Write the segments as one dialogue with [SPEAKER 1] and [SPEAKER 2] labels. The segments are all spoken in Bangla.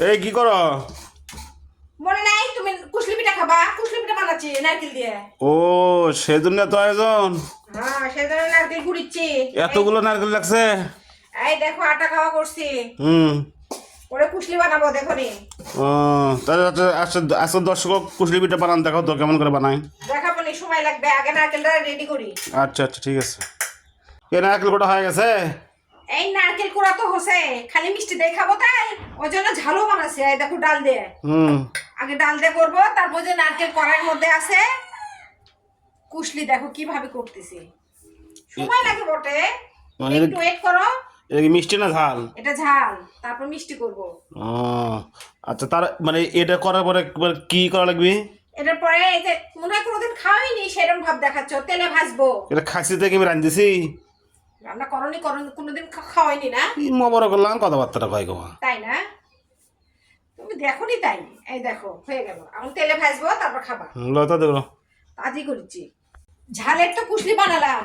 [SPEAKER 1] এই কি করো?
[SPEAKER 2] মনে নাই তুমি কুশলি পিঠা খাবা? কুশলি পিঠা বানাচ্ছি নারকেল দিয়ে।
[SPEAKER 1] ও সেজন্য তো আয়োজন।
[SPEAKER 2] হ্যাঁ সেজন্য নারকেল কুড়িচ্ছি।
[SPEAKER 1] এতগুলো নারকেল লাগছে।
[SPEAKER 2] এই দেখো আটা খাওয়া করছি।
[SPEAKER 1] হুম।
[SPEAKER 2] ওরে কুশলি বানাবো দেখো নি।
[SPEAKER 1] ও তাহলে আচ্ছা দর্শক কুশলি পিঠা বানান দেখাও তো কেমন করে বানায়।
[SPEAKER 2] দেখাবো নি, সময় লাগবে, আগে নারকেলটা রেডি করি।
[SPEAKER 1] আচ্ছা আচ্ছা ঠিক আছে। এ নারকেল কোটা হয়ে গেছে?
[SPEAKER 2] এই নারকেল কুড়া তো হচ্ছে, খালি মিষ্টি দিয়ে খাবো তাই ওই জন্য ঝালও বানাচ্ছি। এই দেখো ডাল দিয়ে।
[SPEAKER 1] হুম।
[SPEAKER 2] আগে ডাল দিয়ে করবো, তারপর যে নারকেল কড়াইয়ের মধ্যে আছে কুশলি দেখো কিভাবে করতেছি। সময় লাগে বটে,
[SPEAKER 1] মানে
[SPEAKER 2] একটু ওয়েট করো।
[SPEAKER 1] এটা কি মিষ্টি না ঝাল?
[SPEAKER 2] এটা ঝাল, তারপর মিষ্টি করব।
[SPEAKER 1] ও আচ্ছা, তার মানে এটা করার পরে কি করা লাগবে?
[SPEAKER 2] এটার পরে এই যে মনে হয় কোনোদিন খাওয়াইনি সেরকম ভাব দেখাচ্ছ, তেলে ভাজবো।
[SPEAKER 1] এটা খাসি থেকে আমি রাঁধতেছি।
[SPEAKER 2] রান্না করনি কোনোদিন খাওয়াইনি না?
[SPEAKER 1] কি মবর করলাম কথাবার্তাটা কয় গো।
[SPEAKER 2] তাই না? তুমি দেখোনি তাই। এই দেখো হয়ে গেল, এখন তেলে ভাজবো তারপর খাবা।
[SPEAKER 1] লতা দেখো।
[SPEAKER 2] আজই করেছি। ঝালের তো কুশলি বানালাম,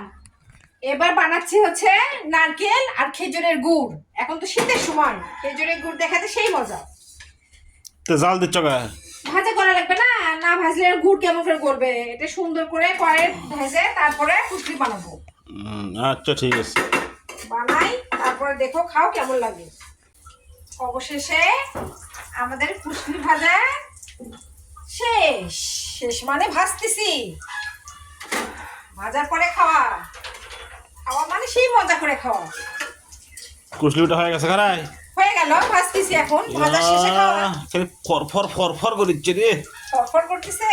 [SPEAKER 2] এবার বানাচ্ছি হচ্ছে নারকেল আর খেজুরের গুড়। এখন তো শীতের সময়, খেজুরের গুড় দেখাতে সেই মজা।
[SPEAKER 1] তো জাল দিচ্ছ গা?
[SPEAKER 2] ভাজা করা লাগবে না, না ভাজলে আর গুড় কেমন করে করবে। এটা সুন্দর করে কড়াইয়ে ভেজে তারপরে কুশলি বানাবো।
[SPEAKER 1] আচ্ছা ঠিক আছে।
[SPEAKER 2] বানাই তারপরে দেখো খাও কেমন লাগে। অবশেষে আমাদের কুশলি ভাজা শেষ। শেষ মানে ভাজতেছি, ভাজার পরে খাওয়া। খাওয়া মানে সেই মজা করে খাওয়া।
[SPEAKER 1] কুশলিটা হয়ে গেছে খারাই?
[SPEAKER 2] হয়ে গেল, ভাজতেছি এখন। ভাজা শেষে খাওয়া।
[SPEAKER 1] ফরফর করিচ্ছে রে।
[SPEAKER 2] ফরফর করতেছে।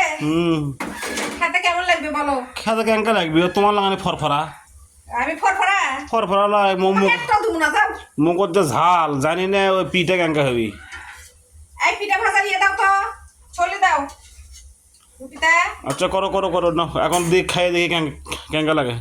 [SPEAKER 2] খেতে কেমন লাগবে বলো?
[SPEAKER 1] খেতে কেমন লাগবে তোমার লাগানে ফরফরা?
[SPEAKER 2] আমি ফরফরা
[SPEAKER 1] ফরফরা লয়
[SPEAKER 2] একটা দুমু না যাও।
[SPEAKER 1] মুখর যে ঝাল জানি না ওই পিঠা কেঙ্কা হবি।
[SPEAKER 2] এই পিঠা ভাজা দিয়ে দাও তো, চলে দাও রুটিটা।
[SPEAKER 1] আচ্ছা করো করো করো না, এখন দিয়ে খাইয়ে দেখি কেঙ্কা লাগে।